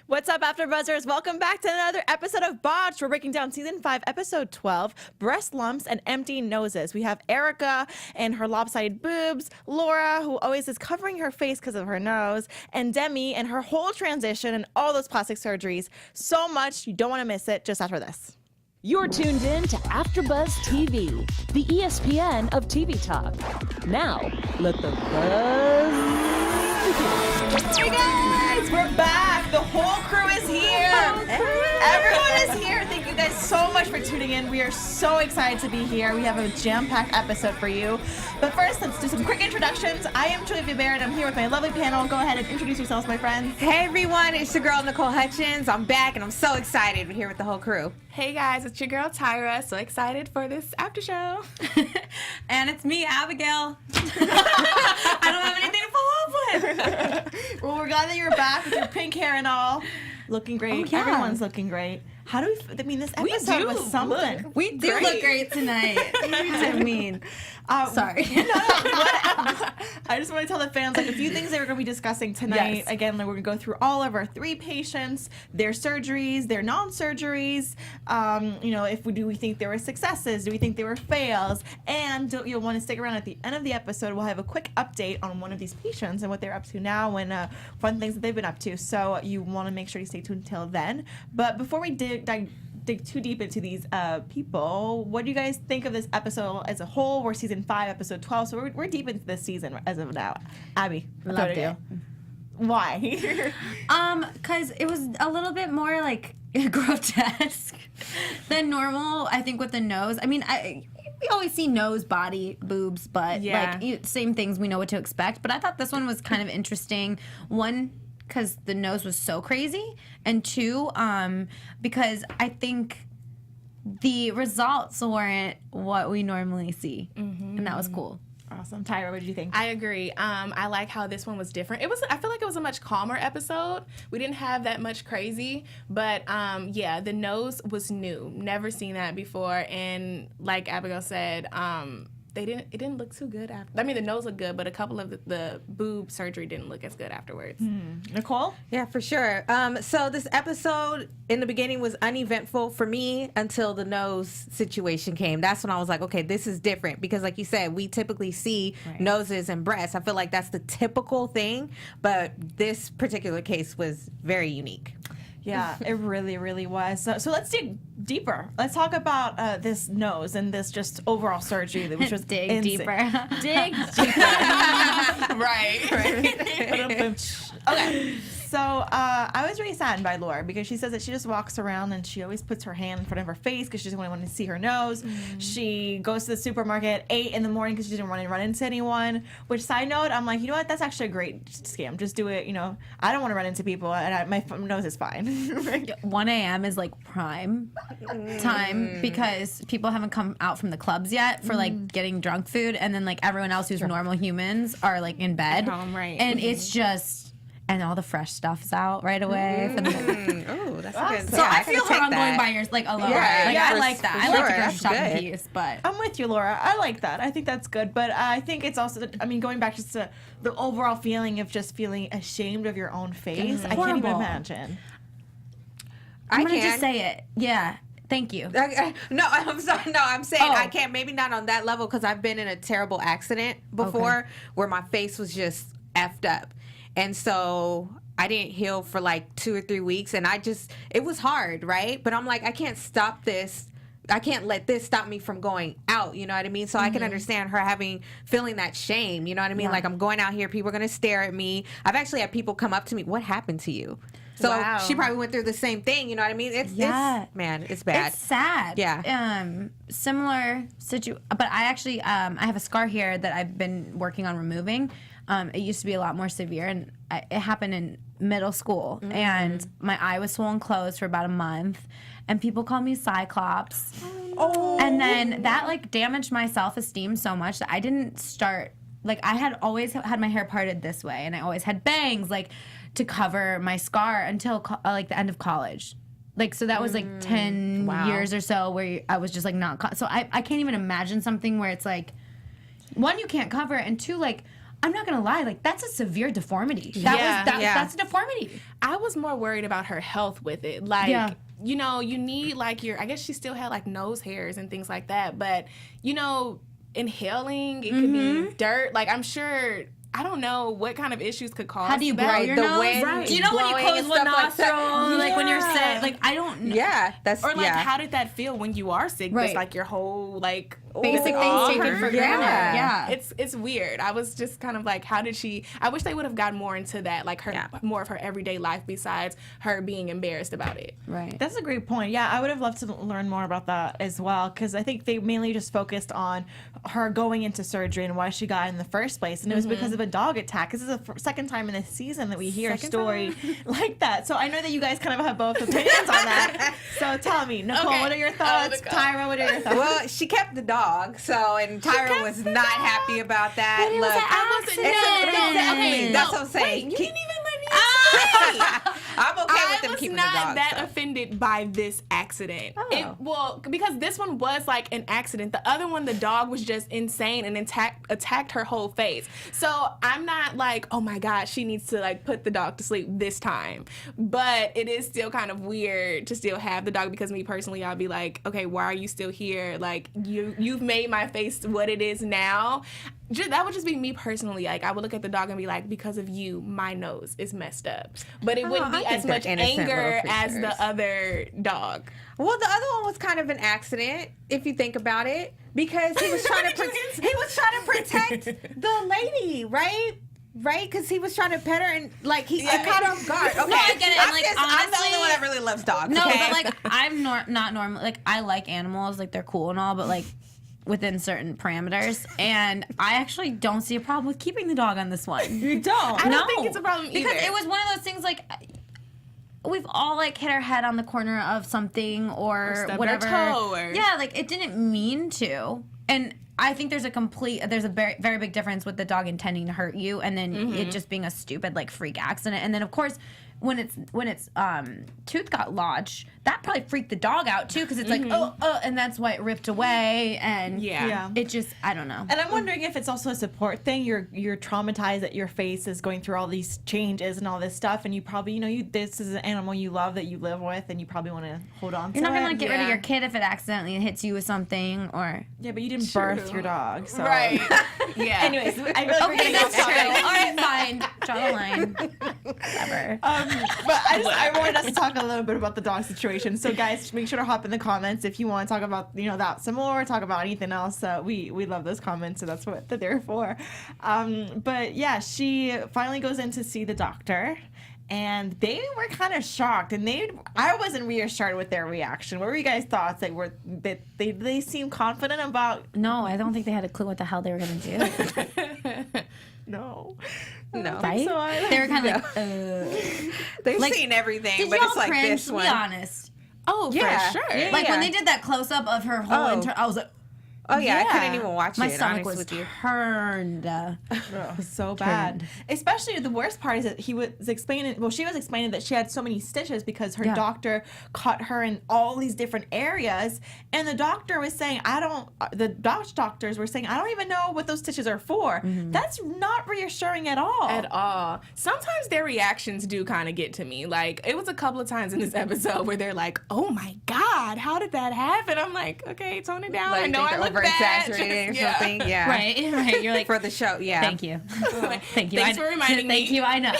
What's up, AfterBuzzers? Welcome back to another episode of Botched. We're breaking down Season 5, Episode 12, Breast Lumps and Empty Noses. We have Erica and her lopsided boobs, Laura, who always is covering her face because of her nose, and Demi and her whole transition and all those plastic surgeries. So much, you don't want to miss it just after this. You're tuned in to AfterBuzz TV, the ESPN of TV talk. Now, let the buzz begin. Hey guys, we're back. The whole crew is here. Everyone is here. Thank you guys so much for tuning in. We are so excited to be here. We have a jam-packed episode for you. But first, let's do some quick introductions. I am Juliet Vibert. I'm here with my lovely panel. Go ahead and introduce yourselves, my friends. Hey everyone, it's your girl Nycole Hutchens. I'm back and I'm so excited to be here with the whole crew. Hey guys, it's your girl Tyra. So excited for this after show. And it's me, Abigail. I don't have anything to follow up with. Well, we're glad that you're back with your pink hair and all. Looking great. Oh, yeah. Everyone's looking great. How do we, I mean, this episode was something. We do look great tonight. I mean, sorry. I just want to tell the fans like a few things that we're going to be discussing tonight. Yes. Again, like, we're going to go through all of our 3 patients, their surgeries, their non-surgeries. If we think there were successes, do we think there were fails? And you'll want to stick around at the end of the episode. We'll have a quick update on one of these patients and what they're up to now and fun things that they've been up to. So you want to make sure you stay tuned until then. But before we dig too deep into these people, what do you guys think of this episode as a whole? We're season 5, episode 12, so we're deep into this season as of now. Abby, Loved it. Why? Because it was a little bit more like grotesque than normal. I think with the nose. I mean, we always see nose, body, boobs, butt, same things. We know what to expect. But I thought this one was kind of interesting. One, because the nose was so crazy, and 2, because I think the results weren't what we normally see, and that was cool. Awesome. Tyra, what did you think? I agree. I like how this one was different. I feel like it was a much calmer episode. We didn't have that much crazy, but the nose was new. Never seen that before, and like Abigail said, it didn't look too good after. I mean, the nose looked good, but a couple of the boob surgery didn't look as good afterwards. Nycole? Yeah, for sure. So this episode in the beginning was uneventful for me until the nose situation came. That's when I was like, okay, this is different because like you said, we typically see noses and breasts. I feel like that's the typical thing, but this particular case was very unique. Yeah, it really, really was. So let's dig deeper. Let's talk about this nose and this just overall surgery, which was Dig insane. deeper. Dig deeper. right. Okay. So I was really saddened by Laura because she says that she just walks around and she always puts her hand in front of her face because she doesn't want to see her nose. She goes to the supermarket at 8 in the morning because she didn't want to run into anyone. Which, side note, I'm like, you know what? That's actually a great scam. Just do it. I don't want to run into people, and my nose is fine. 1 a.m. is like prime time because people haven't come out from the clubs yet for like getting drunk food, and then like everyone else who's normal humans are like in bed, and it's just. And all the fresh stuff's out right away. Oh, that's good. So I feel her on going by yours like alone. I like that. I like to go shopping piece, but I'm with you, Laura. I like that. I think that's good. But I think it's also, going back just to the overall feeling of just feeling ashamed of your own face. I can't even imagine. I'm going to just say it. Yeah. Thank you. No, I'm sorry. No, I'm saying I can't. Maybe not on that level because I've been in a terrible accident before where my face was just effed up. And so I didn't heal for like 2 or 3 weeks. And it was hard, right? But I'm like, I can't stop this. I can't let this stop me from going out. You know what I mean? So I can understand her feeling that shame. You know what I mean? Like, I'm going out here. People are going to stare at me. I've actually had people come up to me. What happened to you? So she probably went through the same thing. You know what I mean? It's man, it's bad. It's sad. Yeah. Similar situation. But I actually, I have a scar here that I've been working on removing. It used to be a lot more severe, and it happened in middle school. And my eye was swollen closed for about a month, and people called me Cyclops. Oh. And then that like damaged my self-esteem so much that I didn't start. Like, I had always had my hair parted this way, and I always had bangs like to cover my scar until like the end of college. Like, so that was like 10 years or so where I was just like not. So I can't even imagine something where it's like, one, you can't cover it, and 2, like, I'm not gonna lie, like that's a severe deformity. That's a deformity. I was more worried about her health with it. Like, you know, you need like I guess she still had like nose hairs and things like that. But, you know, inhaling, it could be dirt. Like, I'm sure, I don't know what kind of issues could cause How do you blow that. your the nose? wind Do you know when you blowing close and one stuff like that? nostril, like when you're sick? Like, I don't know. Yeah, that's Or like, how did that feel when you are sick? Right. Does like your whole like Basic all things taken hurt? for granted. Yeah. It's weird. I was just kind of like, how did she? I wish they would have gotten more into that, like her more of her everyday life besides her being embarrassed about it. Right. That's a great point. Yeah, I would have loved to learn more about that as well, because I think they mainly just focused on her going into surgery and why she got in the first place, and it was because of a dog attack. This is the second time in this season that we hear a story like that. So I know that you guys kind of have both opinions on that. So tell me, Nycole, Okay. what are your thoughts? Nicole. Tyra, what are your thoughts? Well, she kept the dog, and Tyra was not happy about that. But it was an accident. That's what I'm saying. You didn't even let me explain. I'm okay I with them was keeping not the dog. that so. offended by this accident. Oh. Because this one was like an accident. The other one, the dog was just insane and attacked her whole face. So I'm not like, oh my God, she needs to like put the dog to sleep this time. But it is still kind of weird to still have the dog, because me personally, I'll be like, okay, why are you still here? Like, you've made my face what it is now. That would just be me personally. Like, I would look at the dog and be like, because of you, my nose is messed up. But it wouldn't be I think as they're much innocent anger little as the creatures. other dog. Well, the other one was kind of an accident, if you think about it, because he was trying to protect the lady, right? Right, because he was trying to pet her and like he caught off guard. Okay, No, I get it. And, like, I'm the honestly- only one that really loves dogs. No, okay? but like I'm not normal. Like I like animals, like they're cool and all, but like within certain parameters. And I actually don't see a problem with keeping the dog on this one. You don't. I don't think it's a problem either. Because it was one of those things like we've all like hit our head on the corner of something or stubbed our whatever. toe or- Yeah, like it didn't mean to. And I think there's a very, very big difference with the dog intending to hurt you and then it just being a stupid like freak accident. And then of course when its tooth got lodged, that probably freaked the dog out too, because it's like and that's why it ripped away and Yeah. it just, I don't know. And I'm wondering if it's also a support thing. You're traumatized that your face is going through all these changes and all this stuff, and you probably, this is an animal you love that you live with, and you probably want to hold on to You're not gonna it. like get rid of your kid if it accidentally hits you with something or. Yeah, but you didn't birth your dog, so. Right. Yeah. Anyways, I really Okay, that's true. All right, fine. Draw the line. Whatever. But I wanted us to talk a little bit about the dog situation. So guys, make sure to hop in the comments if you want to talk about that some more, talk about anything else. We love those comments, so that's what they're there for. But yeah, she finally goes in to see the doctor. And they were kind of shocked, and I wasn't reassured with their reaction. What were you guys' thoughts? They seem confident about? No, I don't think they had a clue what the hell they were gonna do. No. Right? So I- They were kind of like, They've like, seen everything, did but y'all it's like cringe? this Be one. honest. Oh, Yeah. for sure. Yeah. Like when they did that close up of her whole I was like, Oh yeah, I Yeah. couldn't even watch my it. stomach honest was with you. turned. It was so bad. Especially the worst part is that she was explaining that she had so many stitches because her doctor caught her in all these different areas, and the doctor was saying, the doctors were saying, I don't even know what those stitches are for. That's not reassuring at all. At all. Sometimes their reactions do kind of get to me. Like, it was a couple of times in this episode where they're like, oh my God, how did that happen? I'm like, okay, tone it down. Like, I know I look over bad. exaggerating or Yeah. something. Yeah. Right. You're like, For the show, yeah. thank you. Thank you. Thanks for reminding me. Thank you. I know.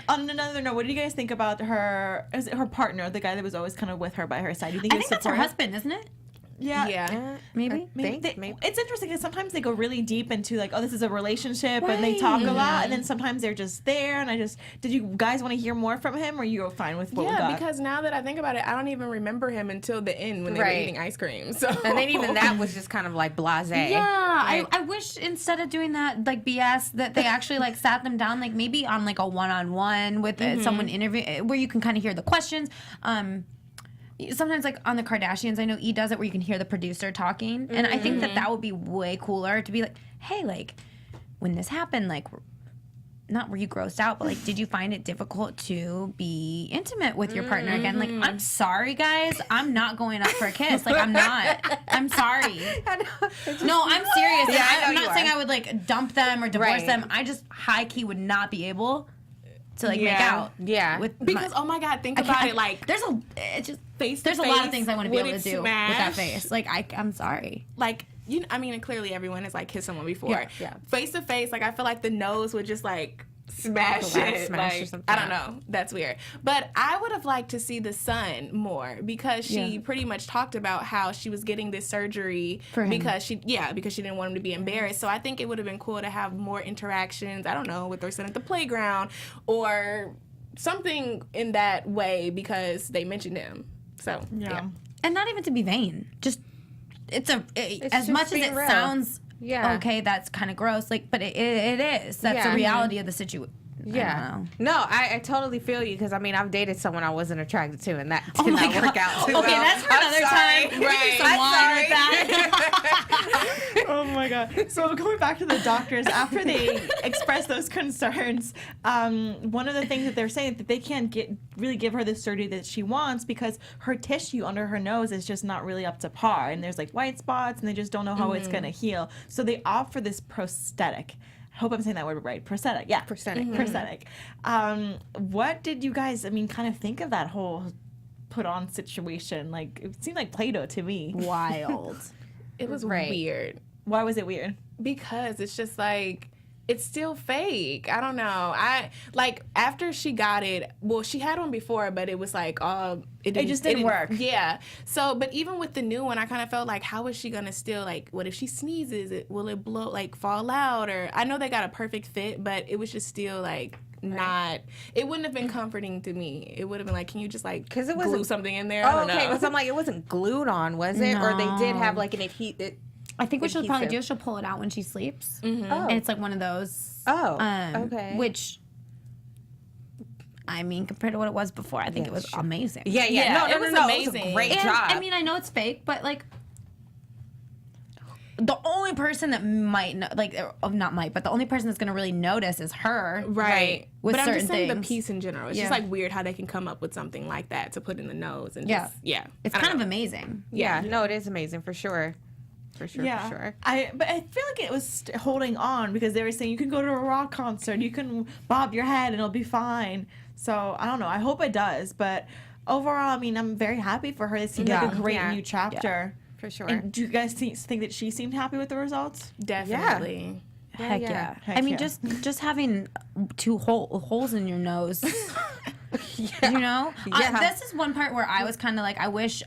On another note, what do you guys think about her partner, the guy that was always kind of with her by her side? Do you think I he was think that's her supportive? husband, isn't it? Yeah. Yeah. Maybe. Maybe. It's interesting because sometimes they go really deep into like, oh, this is a relationship, and they talk a lot, and then sometimes they're just there. And did you guys want to hear more from him, or you were fine with what we Yeah, got? because now that I think about it, I don't even remember him until the end when they were Right. eating ice cream. So And then even that was just kind of like blasé. Yeah, Like, I wish instead of doing that like BS that they actually like sat them down like maybe on like a one-on-one with someone interview where you can kind of hear the questions. Sometimes like on the Kardashians, I know E does it where you can hear the producer talking, and I think that would be way cooler to be like, hey, like when this happened, like not were you grossed out, but like, did you find it difficult to be intimate with your partner again? Like, I'm sorry, guys, I'm not going up for a kiss. Like, I'm not. I'm sorry. No, I'm serious. Yeah, I'm I know not you saying are. I would like dump them or divorce Right. them. I just high key would not be able to like make Yeah. out. Yeah. With Because my, oh my God, think I about can't- it. Like it's just face. there's a lot of things I want to be able to do with that face. face. Like I'm sorry. Like I mean, and clearly everyone has like kissed someone before. Yeah. Face to face, like I feel like the nose would just like smash it. smash or Like, something. I don't know. That's weird. But I would have liked to see the son more because she pretty much talked about how she was getting this surgery For him. because she didn't want him to be embarrassed. So I think it would have been cool to have more interactions. I don't know, with their son at the playground or something in that way because they mentioned him. So Yeah. And not even to be vain. Just as just much as being it real. sounds Yeah. okay, that's kind of gross. Like, but it is. That's Yeah. the reality of the situation. Yeah. No, I totally feel you because I mean I've dated someone I wasn't attracted to and that did Oh my not work God. out too Okay, well. that's for I'm another sorry. time. Right. Some I'm wine with sorry. Oh my God. So going back to the doctors, after they express those concerns, one of the things that they're saying that they can't really give her the surgery that she wants because her tissue under her nose is just not really up to par. And there's like white spots and they just don't know how it's going to heal. So they opt for this prosthetic. I hope I'm saying that word right. Prosthetic. Yeah. Prosthetic. Prosthetic. What did you guys, kind of think of that whole put on situation? Like, it seemed like Play-Doh to me. Wild. it was Right. weird. Why was it weird? Because it's just like it's still fake. I don't know. I like after she got it. Well, she had one before, but it was like it just didn't work. Yeah. So, but even with the new one, I kind of felt like, how is she gonna still like? What if she sneezes? Will it blow? Like fall out? Or I know they got a perfect fit, but it was just still like not. It wouldn't have been comforting to me. It would have been like, can you just like 'Cause it glue wasn't- something in there? I Oh, don't okay. know. Because I'm like, it wasn't glued on, was it? Or they did have No. like an adhesive. I think what she'll probably Adhesive. do is she'll pull it out when she sleeps. Oh. And it's like one of those. Oh, okay. Which, I mean, compared to what it was before, I think it was amazing. Yeah. Yeah, No, it was no. amazing. It was a great And, job. I mean, I know it's fake, but like, the only person that might know, not might, but the only person that's gonna really notice is her. Right. With but I'm just certain saying things. the piece in general. It's Yeah. just like weird how they can come up with something like that to put in the nose and Yeah. just, yeah. It's I don't kind of know. amazing. yeah. No, it is amazing for sure. For sure. But I feel like it was holding on because they were saying you can go to a rock concert, you can bob your head and it'll be fine. So I don't know. I hope it does. But overall, I mean, I'm very happy for her. It seemed like a great Yeah. new chapter. For sure. And do you guys think that she seemed happy with the results? Definitely. Heck yeah. yeah. Heck I mean, yeah. just having two holes in your nose. You know? Yeah. This is one part where I was kind of like, I wish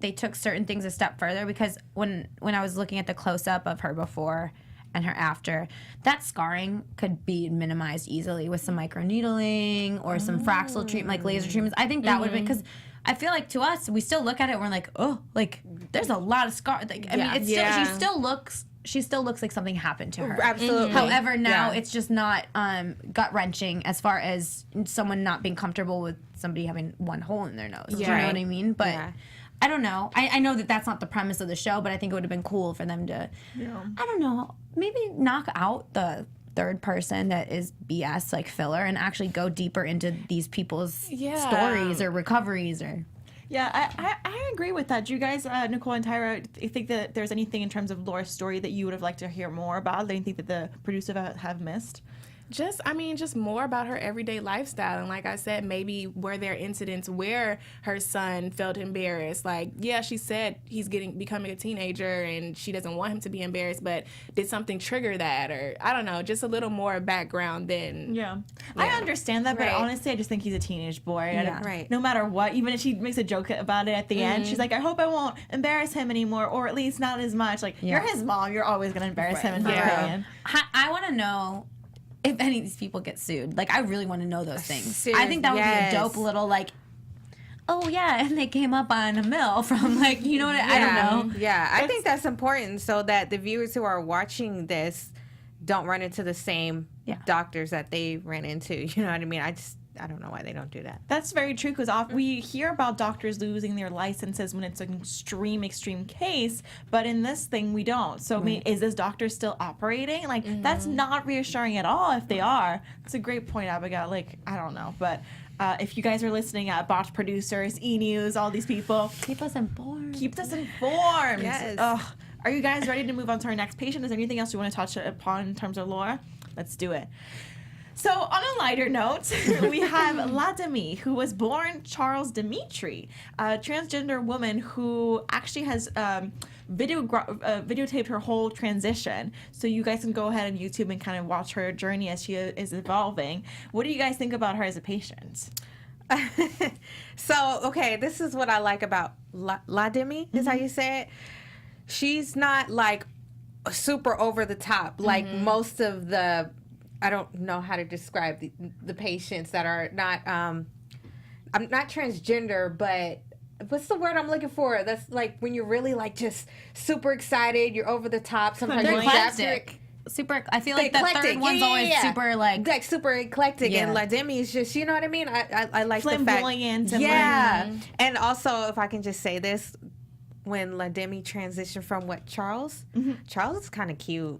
they took certain things a step further because when I was looking at the close-up of her before and her after, that scarring could be minimized easily with some microneedling or some Fraxel treatment, like laser treatments. I think that would have been, because I feel like to us, we still look at it and we're like, oh, like, there's a lot of scar. Like, I mean, it's Yeah. still, she still looks like something happened to her. Absolutely. However, now Yeah. it's just not gut-wrenching as far as someone not being comfortable with somebody having one hole in their nose. Do you know Right. what I mean? But Yeah. I don't know. I know that that's not the premise of the show, but I think it would have been cool for them to, I don't know, maybe knock out the third person that is BS, like filler, and actually go deeper into these people's stories or recoveries or... Yeah, I agree with that. Do you guys, Nycole and Tyra, think that there's anything in terms of Laura's story that you would have liked to hear more about? Anything that the producers have missed? Just more about her everyday lifestyle. And like I said, maybe were there incidents where her son felt embarrassed? Like, yeah, she said he's becoming a teenager and she doesn't want him to be embarrassed, but did something trigger that? Or I don't know, just a little more background than... Yeah. I understand that, but Right. honestly, I just think he's a teenage boy. And Yeah. Right. No matter what, even if she makes a joke about it at the end, she's like, I hope I won't embarrass him anymore, or at least not as much. Like, you're his mom, you're always going to embarrass him in my Yeah. opinion. I want to know if any of these people get sued. Like, I really want to know those things. Serious- I think that would yes. be a dope little, like, oh, yeah, and they came up on a mill from, like, you know what I don't know. Yeah, I think that's important so that the viewers who are watching this don't run into the same Yeah. doctors that they ran into. You know what I mean? I don't know why they don't do that. That's very true because we hear about doctors losing their licenses when it's an extreme case, but in this thing we don't. So I mean, is this doctor still operating? Like that's not reassuring at all if they are. It's a great point, Abigail. Like I don't know, but if you guys are listening at Botch Producers, E! News, all these people, Keep us informed. keep us informed. Yes. Ugh. Are you guys ready to move on to our next patient? Is there anything else you want to touch upon in terms of Laura? Let's do it. So, on a lighter note, we have La Demi, who was born Charles Dimitri, a transgender woman who actually has videotaped her whole transition. So, you guys can go ahead on YouTube and kind of watch her journey as she is evolving. What do you guys think about her as a patient? So, okay, this is what I like about La Demi, is how you say it. She's not like super over the top like most of the, I don't know how to describe the patients that are not, I'm not transgender, but what's the word I'm looking for? That's like when you're really like just super excited, you're over the top. Sometimes They're you have to. eclectic. Super. I feel like the Eclectic. third one's always super like super eclectic, Yeah. and La Demi is just, you know what I mean. I like the fact, Flamboyant and yeah. And also, if I can just say this, when La Demi transitioned from Charles is kind of cute.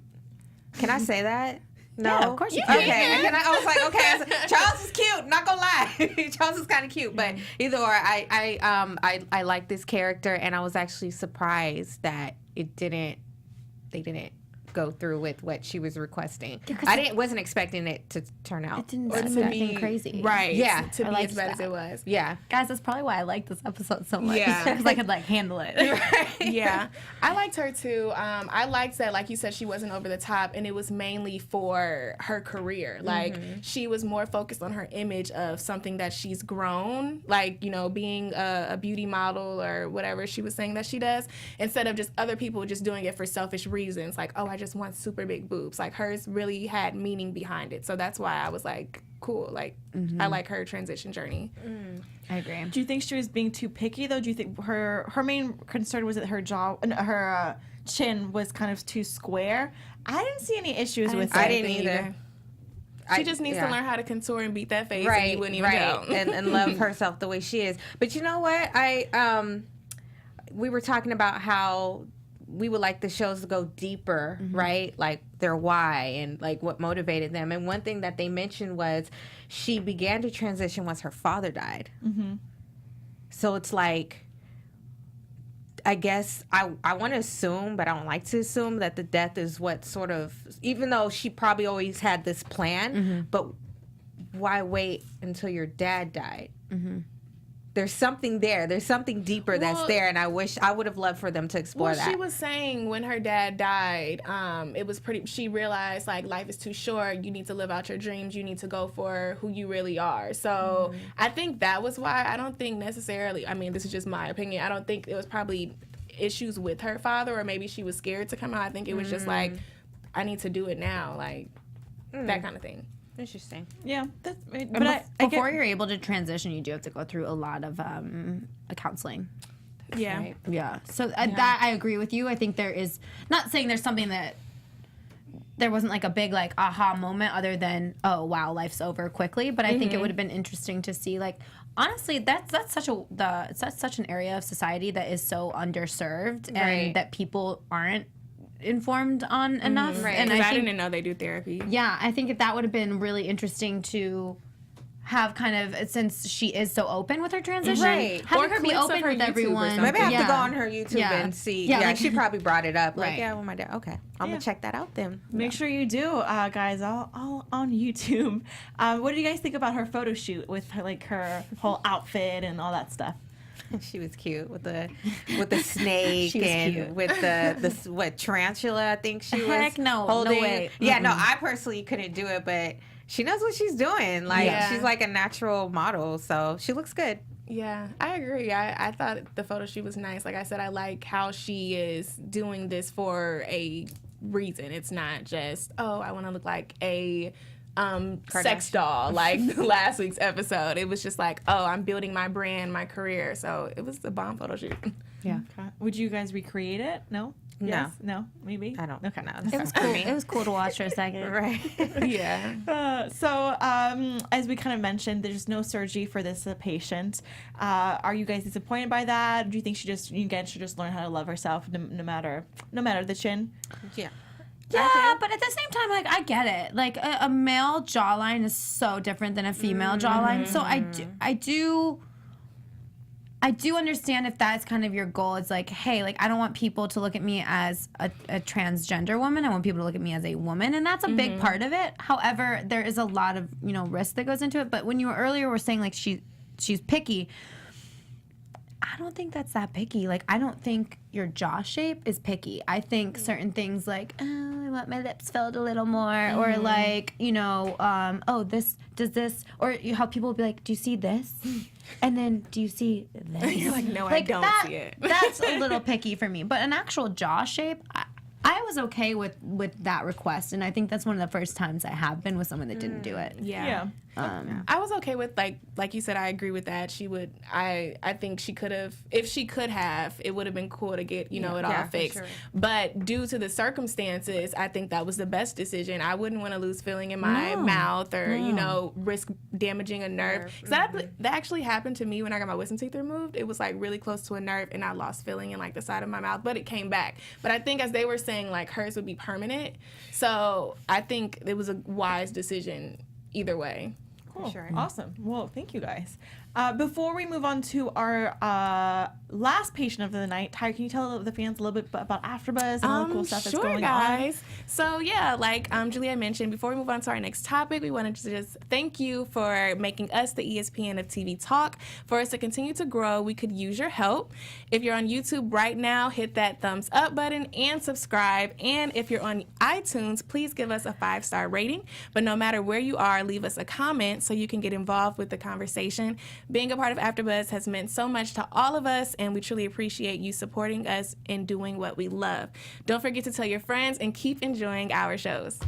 Can I say that? No, Yeah, of course you can. Okay, I was like, okay, Charles is cute. Not gonna lie, Charles is kind of cute. But either or, I like this character, and I was actually surprised that they didn't go through with what she was requesting. Wasn't expecting it to turn out. it didn't Or seem to anything be crazy. Right. Yeah. To I be liked as bad as that. it was. Yeah. Guys, that's probably why I like this episode so much. Yeah. Because I could like handle it. Yeah, I liked her too. I liked that, like you said, she wasn't over the top, and it was mainly for her career. Like she was more focused on her image of something that she's grown, like being a beauty model or whatever she was saying that she does, instead of just other people just doing it for selfish reasons. Like, oh, I just want super big boobs. Like hers really had meaning behind it, so that's why I was like, cool. Like I like her transition journey. I agree. Do you think she was being too picky though? Do you think her main concern was that her jaw, her chin was kind of too square? I didn't see any issues with it. I didn't either. She just needs to learn how to contour and beat that face, and Right, you wouldn't even right, know. and love herself the way she is. But you know what? We were talking about how we would like the shows to go deeper, right? Like their why and like what motivated them. And one thing that they mentioned was she began to transition once her father died. So it's like, I guess I want to assume, but I don't like to assume that the death is what sort of, even though she probably always had this plan, but why wait until your dad died? There's something there. There's something deeper that's there, and I would have loved for them to explore that. She was saying when her dad died, it was she realized like life is too short. You need to live out your dreams. You need to go for who you really are. So I think that was why. I don't think necessarily, I mean, this is just my opinion. I don't think it was probably issues with her father, or maybe she was scared to come out. I think it was just like, I need to do it now, like that kind of thing. Interesting. Yeah, that's. But Before you're able to transition, you do have to go through a lot of counseling. Yeah. Right. Yeah. So that I agree with you. I think there is, not saying there's something that there wasn't like a big like aha moment other than, oh wow, life's over quickly. But I think it would have been interesting to see, like, honestly, that's such an area of society that is so underserved and that people aren't informed on enough. Right. And I think, didn't know they do therapy. yeah, I think that would have been really interesting to have, kind of, since she is so open with her transition, Right. having Or her be clips of open her with YouTube or everyone. something. Maybe I have to Yeah. go on her YouTube Yeah. and see. Yeah, Yeah, like- she probably brought it up. Like, Right. yeah, well, my dad. Okay, I'm gonna check that out then. make sure you do, guys, all on YouTube. What do you guys think about her photo shoot with her, like her whole outfit and all that stuff? She was cute with the snake She was and cute. with the what, tarantula, I think she was Heck no, no holding. way. Yeah, no, I personally couldn't do it, but she knows what she's doing. Like Yeah. she's like a natural model, so she looks good. Yeah, I agree. I thought the photo shoot was nice. Like I said, I like how she is doing this for a reason. It's not just, oh, I want to look like a sex doll like last week's episode. It was just like, oh, I'm building my brand, my career. So it was a bomb photo shoot. Yeah. Okay. Would you guys recreate it? No. No. Yes? No. Maybe. I don't. Okay. No, It was cool. It was cool to watch for a second. Right. Yeah. So, as we kind of mentioned, there's no surgery for this patient. Are you guys disappointed by that? Do you think you guys should just learn how to love herself, no matter the chin? Yeah. Yeah, but at the same time, like, I get it. Like, a male jawline is so different than a female jawline. So I do understand if that's kind of your goal. It's like, hey, like, I don't want people to look at me as a transgender woman. I want people to look at me as a woman, and that's a big part of it. However, there is a lot of, risk that goes into it. But when you earlier were saying, like, she's picky, I don't think that's that picky. Like, I don't think your jaw shape is picky. I think certain things like, oh, I want my lips filled a little more, or like, this does this, or how people will be like, do you see this? And then, do you see this? You're like, no, I don't see it. That's a little picky for me. But an actual jaw shape, I was okay with that request, and I think that's one of the first times I have been with someone that didn't do it. Yeah. I was okay with, like you said, I agree with that. She would, I think she could have, if she could have, it would have been cool to get, it all fixed. Sure. But due to the circumstances, I think that was the best decision. I wouldn't want to lose feeling in my mouth or, risk damaging a nerve. So that actually happened to me when I got my wisdom teeth removed. It was like really close to a nerve, and I lost feeling in like the side of my mouth, but it came back. But I think as they were saying, like, hers would be permanent. So I think it was a wise decision either way. Cool. Sure. Awesome. Well, thank you guys. Before we move on to our last patient of the night, Tyra, can you tell the fans a little bit about AfterBuzz and all the cool stuff that's going guys. So yeah, like Juliet mentioned, before we move on to our next topic, we wanted to just thank you for making us the ESPN of TV Talk. For us to continue to grow, we could use your help. If you're on YouTube right now, hit that thumbs up button and subscribe. And if you're on iTunes, please give us a 5-star rating. But no matter where you are, leave us a comment so you can get involved with the conversation. Being a part of AfterBuzz has meant so much to all of us, and we truly appreciate you supporting us and doing what we love. Don't forget to tell your friends and keep enjoying our shows.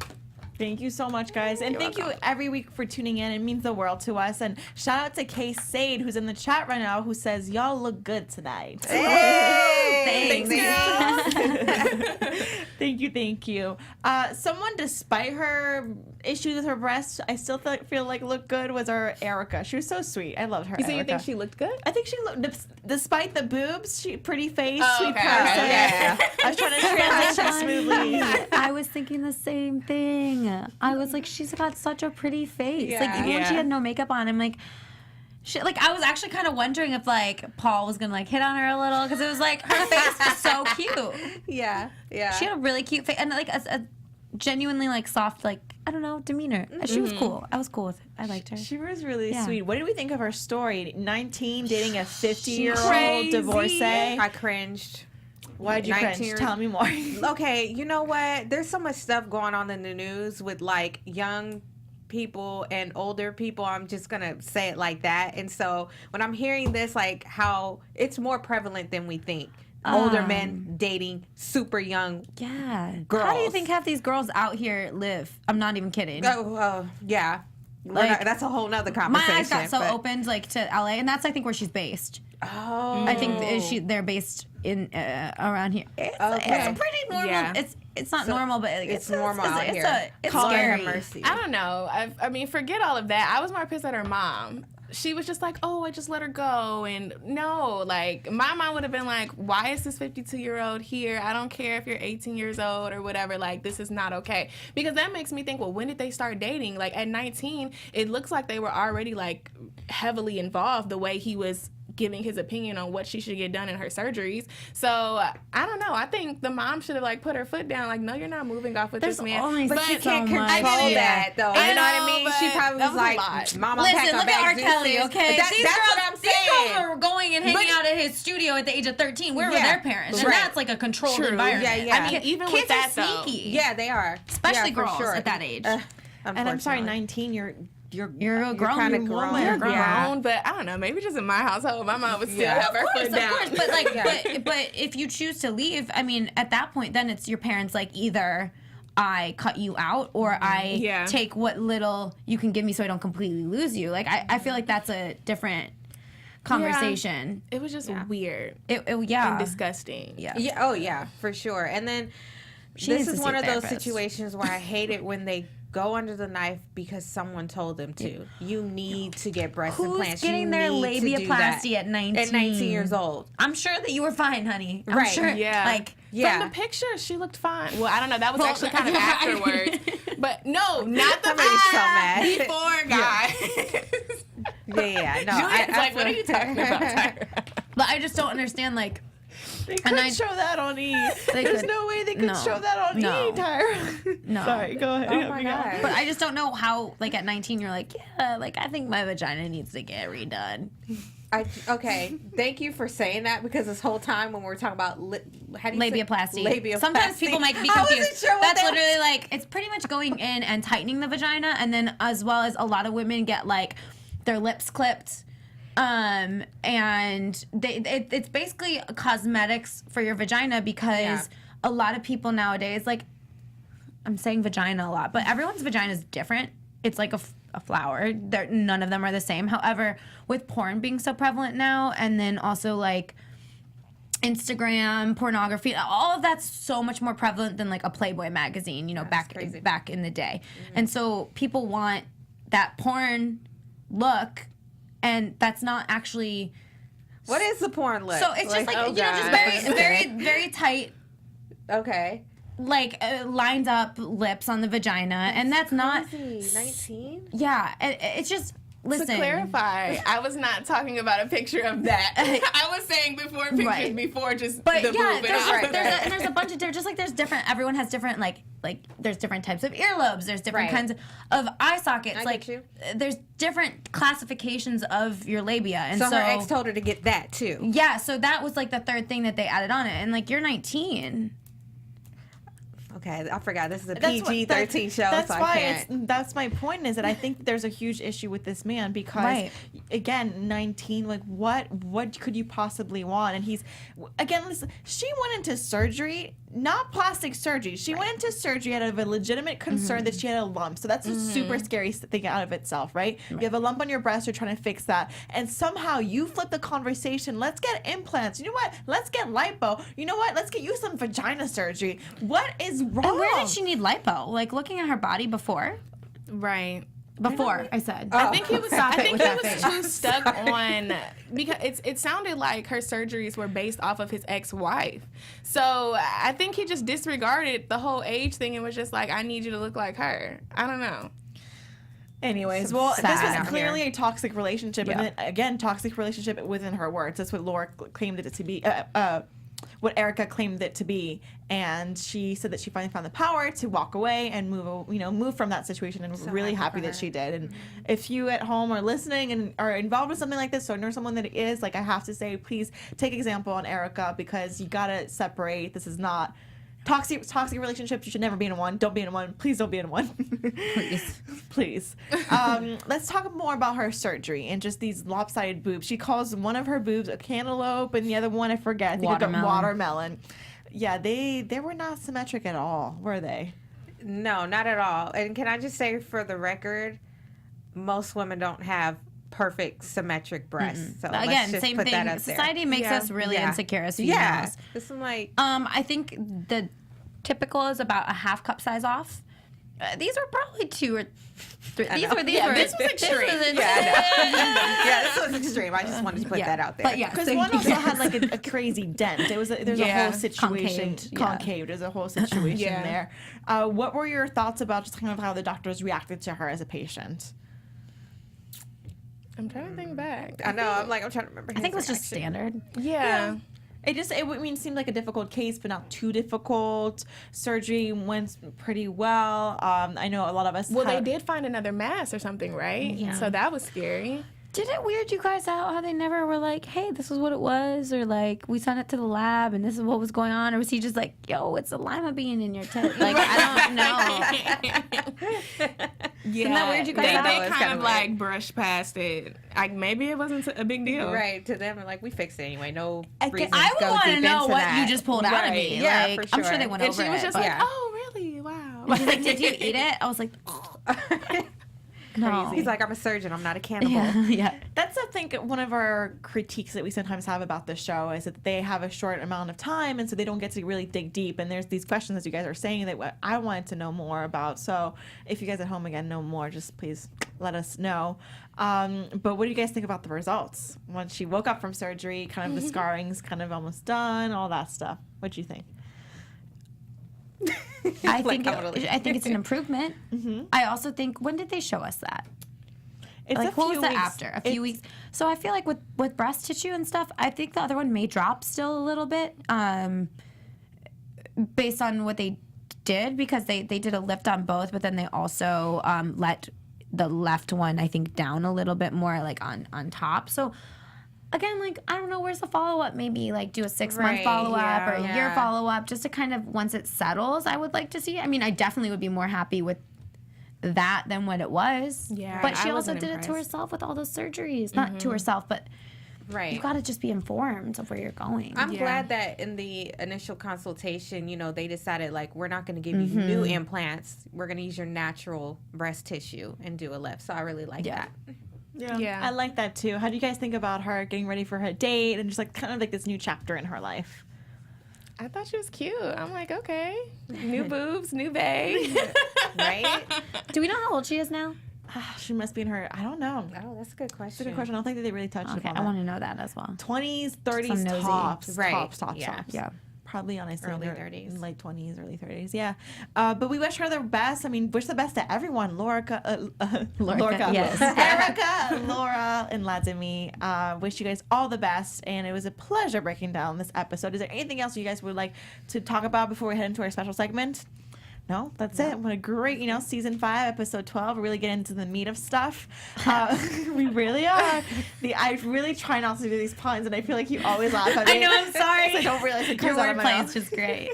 Thank you so much, guys. And thank you every week for tuning in. It means the world to us. And shout out to Kay Sade, who's in the chat right now, who says, y'all look good tonight. Hey! Thanks, girl. Thank you. Someone, despite her issues with her breasts, I still feel like looked good, was our Erica. She was so sweet. I loved her. So you think she looked good? I think she looked, despite the boobs, pretty face, sweet person. Yeah. I was trying to transition smoothly. I was thinking the same thing. I was like, she's got such a pretty face. Yeah. Like, even when she had no makeup on, I'm like, I was actually kind of wondering if, like, Paul was going to, like, hit on her a little, because it was like, her face was so cute. Yeah. She had a really cute face, and, like, a genuinely, like, soft, like, I don't know, demeanor. She was cool. I was cool with it. I liked her. She was really sweet. What did we think of her story? 19, dating a 50-year-old Crazy. divorcee. I cringed. Why did you cringe? Tell me more. Okay, you know what? There's so much stuff going on in the news with, like, young people and older people. I'm just gonna say it like that. And so when I'm hearing this, like, how it's more prevalent than we think. Older men dating super young girls. How do you think half these girls out here live? I'm not even kidding. Yeah. Like, that's a whole nother conversation. My eyes got so opened, like, to LA, and that's, I think, where she's based. Oh. I think they're based in around here. It's pretty normal. Yeah. It's not normal, but like, it's normal out here. It's Call scary. her mercy. I don't know. I mean, forget all of that. I was more pissed at her mom. She was just like, oh, I just let her go. And no, like, my mom would have been like, why is this 52-year-old here? I don't care if you're 18 years old or whatever. Like, this is not okay. Because that makes me think, well, when did they start dating? Like, at 19, it looks like they were already, like, heavily involved the way he was giving his opinion on what she should get done in her surgeries. So I don't know. I think the mom should have, like, put her foot down. Like, no, you're not moving off with this man. But you can't control much. that, though. I You know what I know, mean? but She probably that was was a like, lot. Mama, Listen, pack look my at R. bags, Kelly, deuces. okay? That's what I'm These saying. girls were going and hanging out at his studio at the age of 13. Where were their parents? And Right. that's like a controlled True. environment. Yeah. I mean, Even kids with that, are though. sneaky. Yeah, they are. Especially for girls sure. at that age. And I'm sorry, Unfortunately. 19, you're You're a grown kinda woman. grown. You're grown. Yeah. But I don't know. Maybe just in my household, my mom would still Yeah. have her foot down. Of course, but like, but if you choose to leave, I mean, at that point, then it's your parents. Like, either I cut you out, or I take what little you can give me, so I don't completely lose you. Like, I feel like that's a different conversation. It was just weird Yeah. and disgusting. Yeah. Yeah. Oh yeah, for sure. And then She this needs is to see one a of those therapist. situations where I hate it when they go under the knife because someone told them to. You need to get breast Who's implants. getting You their need to do that labiaplasty at 19? At 19 years old. I'm sure that you were fine, honey. I'm Right. sure. Yeah. Like, Yeah. From the picture, she looked fine. Well, I don't know. That was actually kind of afterwards. But no, not the That made me so mad. before, guys. Yeah. No. Juliet's like, what are you talking about, Tyra? but I just don't understand, like, They couldn't show that on E. There's could- no way they could no. show that on No. E, Tyra. no. Sorry, go ahead. Oh my God. But I just don't know how, like, at 19, you're like, yeah, like, I think my vagina needs to get redone. Okay, thank you for saying that because this whole time when we're talking about how do you say- Labiaplasty. Sometimes people might be I confused. wasn't sure what That's that literally like, it's pretty much going in and tightening the vagina, and then as well as a lot of women get like their lips clipped. And it's basically cosmetics for your vagina because a lot of people nowadays, like, I'm saying vagina a lot, but everyone's vagina is different. It's like a flower. None of them are the same. However, with porn being so prevalent now, and then also like Instagram, pornography, all of that's so much more prevalent than like a Playboy magazine, you know, back in the day. And so people want that porn look, and that's not actually. What is the porn look? So it's just like, oh you know, just God. very, very tight, Okay. like lined up lips on the vagina, and that's not. 19? Yeah, it's just. Listen. To clarify, I was not talking about a picture of that. I was saying before pictures, before just But the yeah, boob and there's a bunch of different, just like there's different, everyone has different, like there's different types of earlobes, there's different kinds of eye sockets, I like get you. there's different classifications of your labia. And so her ex told her to get that too. Yeah, so that was like the third thing that they added on it. And like, you're 19. Okay, I forgot this is a That's what- PG-13 show, That's so I why can't. that's my point is that I think there's a huge issue with this man because Right. again 19, like what could you possibly want? And he's again, listen, she went into surgery, not plastic surgery. She went into surgery out of a legitimate concern that she had a lump. So that's a super scary thing out of itself, right? You have a lump on your breast, you're trying to fix that, and somehow you flip the conversation. Let's get implants. You know what? Let's get lipo. You know what? Let's get you some vagina surgery. What is wrong? And where did she need lipo? Like, looking at her body before? Right. Before, I said. I think he was. Stop I it think with he that was face. too stuck on because it sounded like her surgeries were based off of his ex-wife. So I think he just disregarded the whole age thing and was just like, "I need you to look like her." I don't know. Anyways, well, this sad. was clearly a toxic relationship, Yeah. and then again, toxic relationship within her words. That's what Laura claimed it to be. What Erica claimed it to be, and she said that she finally found the power to walk away and move from that situation, and we're really happy that she did. And if you at home are listening and are involved with something like this, or know someone that is, like, I have to say, please take example on Erica, because you gotta separate. This is not. Toxic relationships, you should never be in one. Don't be in one. Please don't be in one. Please. Please. Let's talk more about her surgery and just these lopsided boobs. She calls one of her boobs a cantaloupe and the other one, I forget. I think watermelon. Yeah, they were not symmetric at all, were they? No, not at all. And can I just say for the record, most women don't have perfect symmetric breasts. So let's Again, just same put thing. that out there. Society makes us really insecure as females. Yeah. Just some like I think the typical is about a half cup size off. These were probably 2 or 3. This was extreme. yeah, this was extreme. I just wanted to put that out there. But yeah, Because same one thing. also had like a crazy dent. There's a whole situation. Concaved, yeah. Concave. There's a whole situation Yeah. there. What were your thoughts about just kind of how the doctors reacted to her as a patient? I'm trying to think back. I know. I'm trying to remember. I think it was just standard. Yeah. It seemed like a difficult case, but not too difficult. Surgery went pretty well. I know a lot of us. Well, they did find another mass or something, right? Yeah. So that was scary. Did it weird you guys out how they never were like, hey, this is what it was? Or like, we sent it to the lab and this is what was going on? Or was he just like, yo, it's a lima bean in your tit? Like, I don't know. Yeah. Isn't that weird you guys They, out? they It's kind kinda of like brushed past it. Like, maybe it wasn't a big deal. Right, to them, like, we fixed it anyway. No I reason I to would go want to deep know into what that. you just pulled out of me. Right, yeah, Like, for I'm sure sure. they went And over she was it, just but- like, oh, really? Wow. She's like, did you eat it? I was like, No. He's like, I'm a surgeon. I'm not a cannibal. Yeah. That's, I think, one of our critiques that we sometimes have about the show is that they have a short amount of time, and so they don't get to really dig deep. And there's these questions that you guys are saying that I wanted to know more about. So if you guys at home, again, know more, just please let us know. But what do you guys think about the results? When she woke up from surgery, kind of the scarring's kind of almost done, all that stuff. What do you think? I think it's an improvement. I also think, when did they show us that? It's Like, a what was few the weeks. after? A few weeks. So I feel like with breast tissue and stuff, I think the other one may drop still a little bit, based on what they did, because they did a lift on both, but then they also let the left one, I think, down a little bit more, like on top. So again, like, I don't know, where's the follow-up? Maybe like do a 6-month Right, follow-up or a yeah. year follow-up, just to kind of, once it settles, I would like to see. I mean, I definitely would be more happy with that than what it was. Yeah, But she I also wasn't did it to impressed. herself with all those surgeries. Not to herself, but Right. you got to just be informed of where you're going. I'm Yeah. glad that in the initial consultation, they decided, like, we're not going to give you new implants. We're going to use your natural breast tissue and do a lift. So I really like that. Yeah. I like that too. How do you guys think about her getting ready for her date and just like kind of like this new chapter in her life? I thought she was cute. I'm like, okay, new boobs, new bae. Right? Do we know how old she is now? She must be in her, I don't know. Oh, that's a good That's a question. good question. I don't think that they really touched Okay, upon I that. want to know that as well. 20s, Some 30s nosy. tops. Right. Tops. Yeah. Yeah. Probably honestly Early in their 30s. late 20s, early 30s. Yeah. But we wish her the best. I mean, wish the best to everyone. Lorica, yes. Erica, Laura, and Ladimi. Wish you guys all the best. And it was a pleasure breaking down this episode. Is there anything else you guys would like to talk about before we head into our special segment? No, that's it. What a great, season 5, episode 12. We're really getting into the meat of stuff. We really are. I really try not to do these puns, and I feel like you always laugh at me. I know, I'm sorry. I don't realize it Your comes out of my wordplay mouth. is just great.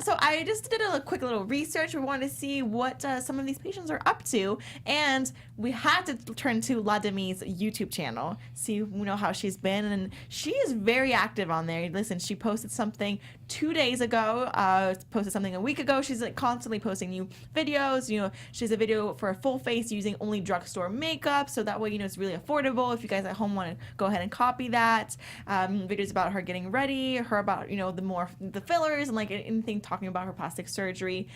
So I just did a quick little research. We wanted to see what some of these patients are up to, and we had to turn to Ladimi's YouTube channel, see how she's been, and she is very active on there. Listen, she posted something 2 days ago, posted something a week ago. She's like constantly posting new videos. She has a video for a full face using only drugstore makeup, so that way it's really affordable. If you guys at home want to go ahead and copy that, videos about her getting ready, her about the fillers and like anything talking about her plastic surgery.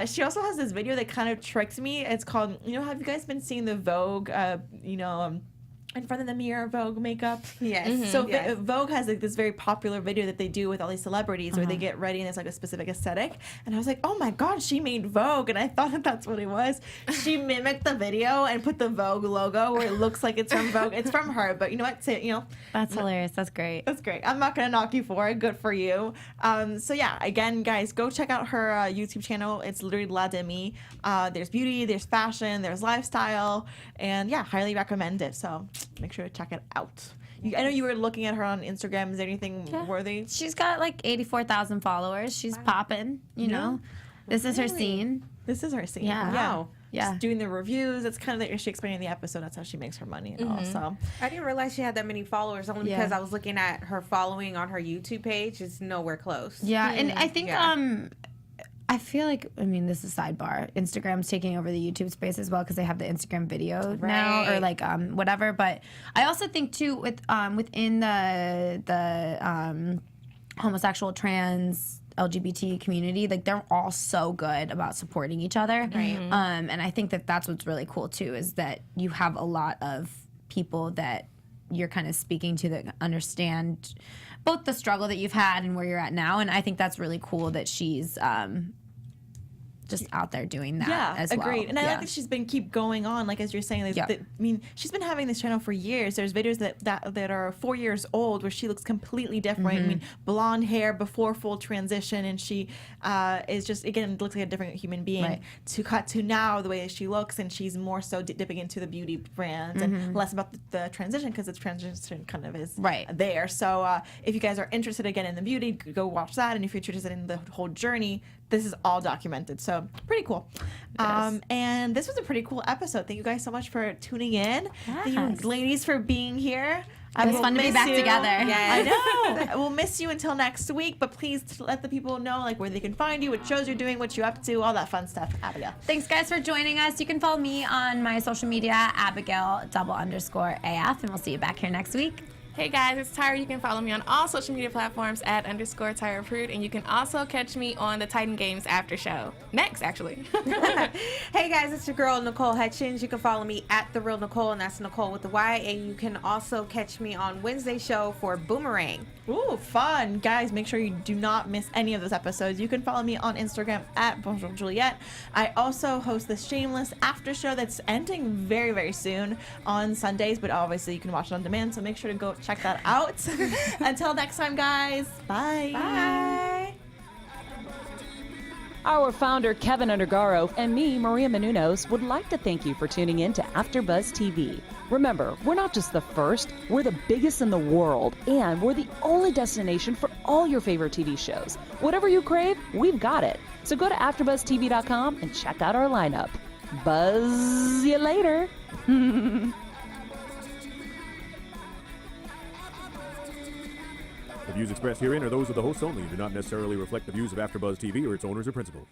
She also has this video that kind of tricks me. It's called have you guys been seeing the Vogue in front of the mirror Vogue makeup? Yes. So Yes. Vogue has like this very popular video that they do with all these celebrities where they get ready and it's like a specific aesthetic. And I was like, oh my God, she made Vogue. And I thought that that's what it was. She mimicked the video and put the Vogue logo where it looks like it's from Vogue. It's from her, but you know what? That's hilarious. That's great. That's great. I'm not going to knock you for it. Good for you. So yeah, again, guys, go check out her YouTube channel. It's literally Ladimi. There's beauty, there's fashion, there's lifestyle. And yeah, highly recommend it. So make sure to check it out. I know you were looking at her on Instagram. Is there anything worthy? She's got like 84,000 followers. She's popping, This is her scene. This is her scene. Yeah. Wow. Yeah. Just doing the reviews. It's kind of like she explained in the episode. That's how she makes her money and all. So I didn't realize she had that many followers only because I was looking at her following on her YouTube page. It's nowhere close. Yeah, and I think Yeah. I feel like, this is sidebar. Instagram's taking over the YouTube space as well because they have the Instagram video now, or Right. like whatever. But I also think too within the homosexual, trans, LGBT community, like they're all so good about supporting each other. Right. And I think that that's what's really cool too, is that you have a lot of people that you're kind of speaking to that understand both the struggle that you've had and where you're at now. And I think that's really cool that she's just out there doing that as well. agreed. And I like that she's been keep going on, like as you're saying. She's been having this channel for years. There's videos that are 4 years old where she looks completely different. Blonde hair before full transition, and she is just looks like a different human being. Right. To cut to now the way she looks, and she's more so dipping into the beauty brands and less about the transition, because the transition kind of is there. So if you guys are interested again in the beauty, go watch that. And if you're interested in the whole journey, this is all documented. So pretty cool. And this was a pretty cool episode. Thank you guys so much for tuning in. Thank you ladies for being here. I It's will fun to be miss back you. together. I know. We'll miss you until next week, but please let the people know like where they can find you, what shows you're doing, what you're up to, all that fun stuff. Abigail. Thanks, guys, for joining us. You can follow me on my social media, Abigail_AF, and we'll see you back here next week. Hey guys, it's Tyra. You can follow me on all social media platforms at _Tyra Prude, and you can also catch me on the Titan Games After Show. Next, actually. Hey guys, it's your girl Nycole Hutchens. You can follow me at The Real Nycole, and that's Nycole with the Y. And you can also catch me on Wednesday show for Boomerang. Ooh, fun. Guys, make sure you do not miss any of those episodes. You can follow me on Instagram at Bonjour Juliet. I also host the Shameless After Show that's ending very, very soon on Sundays, but obviously you can watch it on demand, so make sure to go check that out. Until next time, guys. Bye. Bye. Our founder, Kevin Undergaro, and me, Maria Menounos, would like to thank you for tuning in to AfterBuzz TV. Remember, we're not just the first, we're the biggest in the world, and we're the only destination for all your favorite TV shows. Whatever you crave, we've got it. So go to AfterBuzzTV.com and check out our lineup. Buzz you later. The views expressed herein are those of the hosts only and do not necessarily reflect the views of AfterBuzz TV or its owners or principals.